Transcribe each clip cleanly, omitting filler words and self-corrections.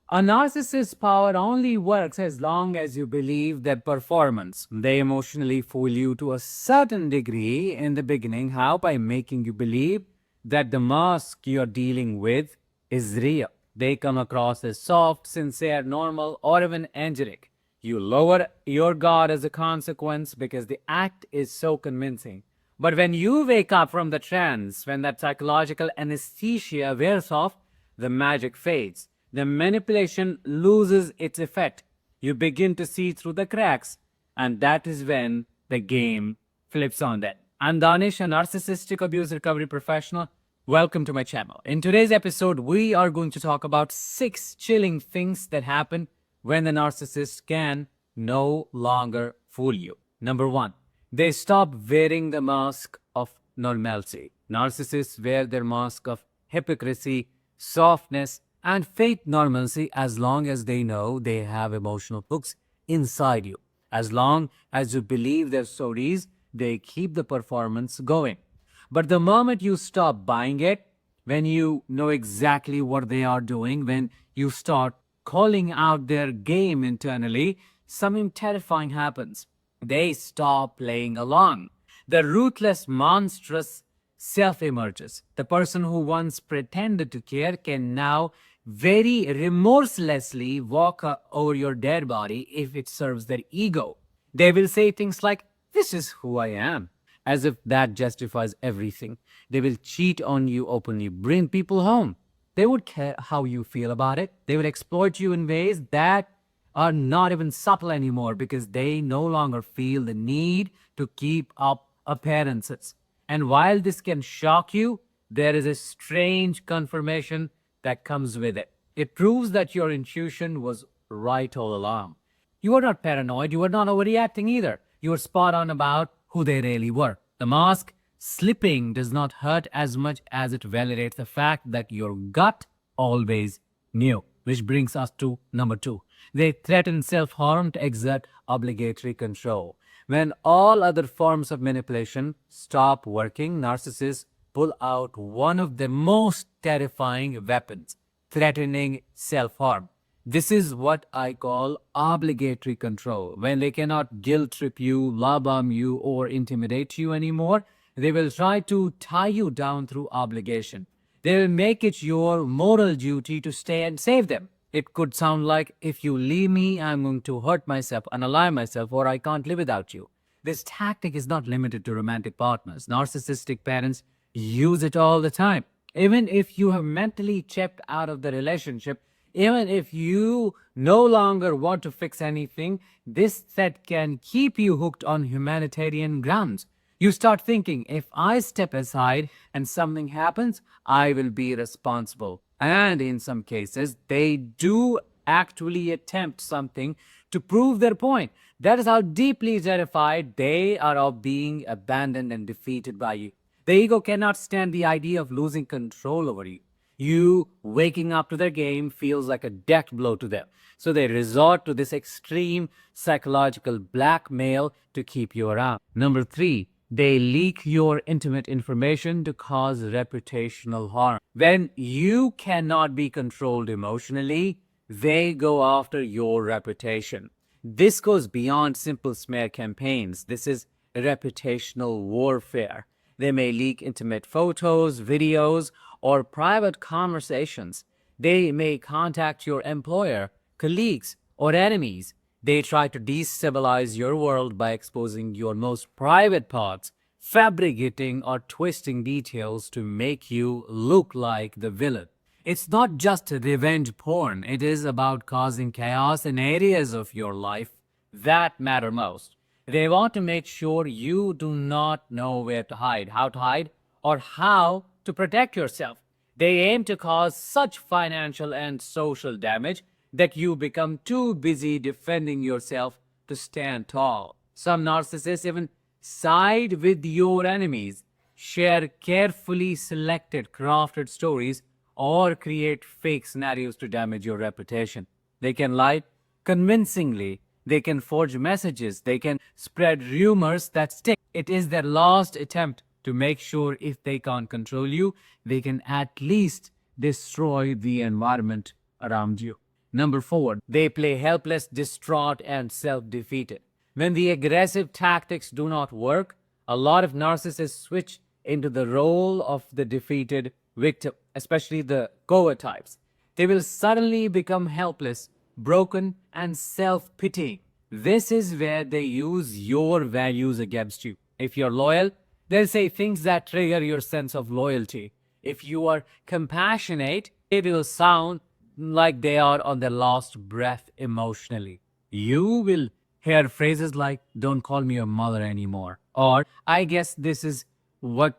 A narcissist's power only works as long as you believe their performance. They emotionally fool you to a certain degree in the beginning. How? By making you believe that the mask you're dealing with is real. They come across as soft, sincere, normal, or even angelic. You lower your guard as a consequence because the act is so convincing. But when you wake up from the trance, when that psychological anesthesia wears off, the magic fades. The manipulation loses its effect. You begin to see through the cracks, and that is when the game flips on that. I'm Danish, a narcissistic abuse recovery professional. Welcome to my channel. In today's episode, we are going to talk about 6 chilling things that happen when the narcissist can no longer fool you. Number 1, they stop wearing the mask of normalcy. Narcissists wear their mask of hypocrisy, softness, and fake normalcy as long as they know they have emotional hooks inside you. As long as you believe their stories, they keep the performance going. But the moment you stop buying it, when you know exactly what they are doing, when you start calling out their game internally, something terrifying happens. They stop playing along. The ruthless, monstrous self emerges. The person who once pretended to care can now very remorselessly walk over your dead body if it serves their ego. They will say things like, "This is who I am," as if that justifies everything. They will cheat on you openly, bring people home. They would care how you feel about it. They will exploit you in ways that are not even subtle anymore because they no longer feel the need to keep up appearances. And while this can shock you, there is a strange confirmation that comes with it. It proves that your intuition was right all along. You are not paranoid, you are not overreacting either. You are spot on about who they really were. The mask slipping does not hurt as much as it validates the fact that your gut always knew. Which brings us to number 2. They threaten self harm to exert obligatory control. When all other forms of manipulation stop working, narcissists pull out one of the most terrifying weapons, threatening self harm. This is what I call obligatory control. When they cannot guilt trip you, love bomb you, or intimidate you anymore, they will try to tie you down through obligation. They will make it your moral duty to stay and save them. It could sound like, "If you leave me, I'm going to hurt myself, unalive myself, or I can't live without you." This tactic is not limited to romantic partners. Narcissistic parents use it all the time. Even if you have mentally checked out of the relationship, even if you no longer want to fix anything, this threat can keep you hooked on humanitarian grounds. You start thinking, if I step aside and something happens, I will be responsible. And in some cases, they do actually attempt something to prove their point. That is how deeply terrified they are of being abandoned and defeated by you. The ego cannot stand the idea of losing control over you. You waking up to their game feels like a death blow to them. So they resort to this extreme psychological blackmail to keep you around. Number 3, they leak your intimate information to cause reputational harm. When you cannot be controlled emotionally, they go after your reputation. This goes beyond simple smear campaigns. This is reputational warfare. They may leak intimate photos, videos, or private conversations. They may contact your employer, colleagues, or enemies. They try to destabilize your world by exposing your most private parts, fabricating or twisting details to make you look like the villain. It's not just revenge porn, it is about causing chaos in areas of your life that matter most. They want to make sure you do not know where to hide, how to hide, or how to protect yourself. They aim to cause such financial and social damage that you become too busy defending yourself to stand tall. Some narcissists even side with your enemies, share carefully selected, crafted stories, or create fake scenarios to damage your reputation. They can lie convincingly, they can forge messages, they can spread rumors that stick. It is their last attempt to make sure if they can't control you, they can at least destroy the environment around you. Number 4, they play helpless, distraught, and self-defeated. When the aggressive tactics do not work, a lot of narcissists switch into the role of the defeated victim, especially the covert types. They will suddenly become helpless, broken, and self-pitying. This is where they use your values against you. If you're loyal, they'll say things that trigger your sense of loyalty. If you are compassionate, it will sound like they are on their last breath emotionally. You will hear phrases like, "Don't call me your mother anymore," or "I guess this is what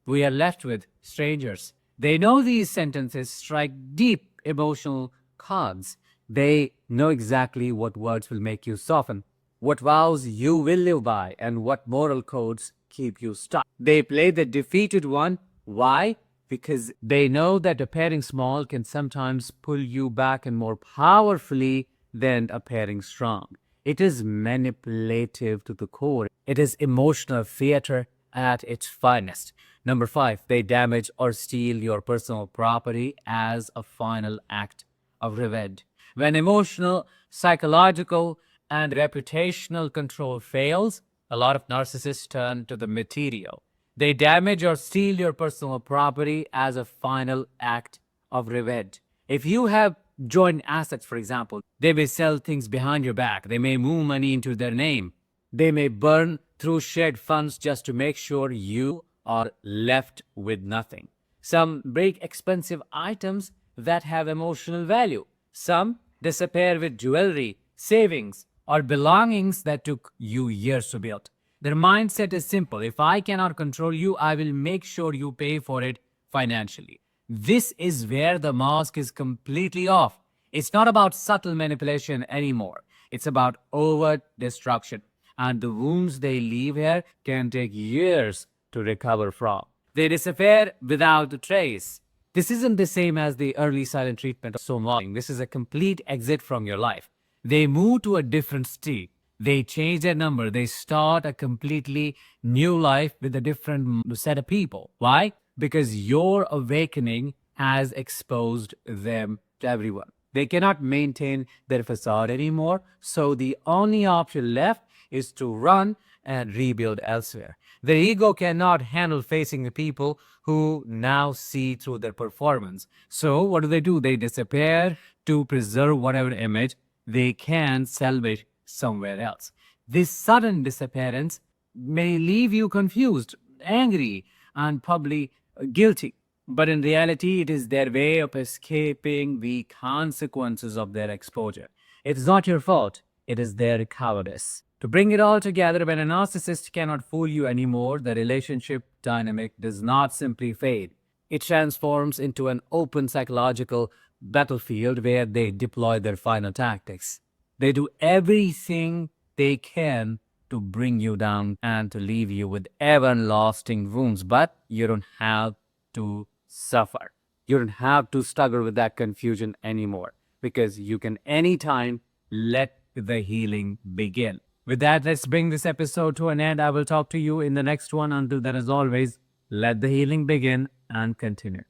we are left with, strangers." They know these sentences strike deep emotional chords. They know exactly what words will make you soften, what vows you will live by, and what moral codes keep you stuck. They play the defeated one. Why? Because they know that appearing small can sometimes pull you back and more powerfully than appearing strong. It is manipulative to the core. It is emotional theater at its finest. Number 5, they damage or steal your personal property as a final act of revenge. When emotional, psychological, and reputational control fails, a lot of narcissists turn to the material. They damage or steal your personal property as a final act of revenge. If you have joint assets, for example, they may sell things behind your back. They may move money into their name. They may burn through shared funds just to make sure you are left with nothing. Some break expensive items that have emotional value. Some disappear with jewelry, savings, or belongings that took you years to build. Their mindset is simple. If I cannot control you, I will make sure you pay for it financially. This is where the mask is completely off. It's not about subtle manipulation anymore. It's about overt destruction. And the wounds they leave here can take years to recover from. They disappear without a trace. This isn't the same as the early silent treatment of so long. This is a complete exit from your life. They move to a different state. They change their number. They start a completely new life with a different set of people. Why? Because your awakening has exposed them to everyone. They cannot maintain their facade anymore, so the only option left is to run and rebuild elsewhere. Their ego cannot handle facing the people who now see through their performance. So what do? They disappear to preserve whatever image they can salvage somewhere else. This sudden disappearance may leave you confused, angry, and probably guilty. But in reality, it is their way of escaping the consequences of their exposure. It's not your fault. It is their cowardice. To bring it all together, when a narcissist cannot fool you anymore, the relationship dynamic does not simply fade. It transforms into an open psychological battlefield where they deploy their final tactics. They do everything they can to bring you down and to leave you with everlasting wounds, but you don't have to suffer. You don't have to struggle with that confusion anymore because you can anytime let the healing begin. With that, let's bring this episode to an end. I will talk to you in the next one. Until then, as always, let the healing begin and continue.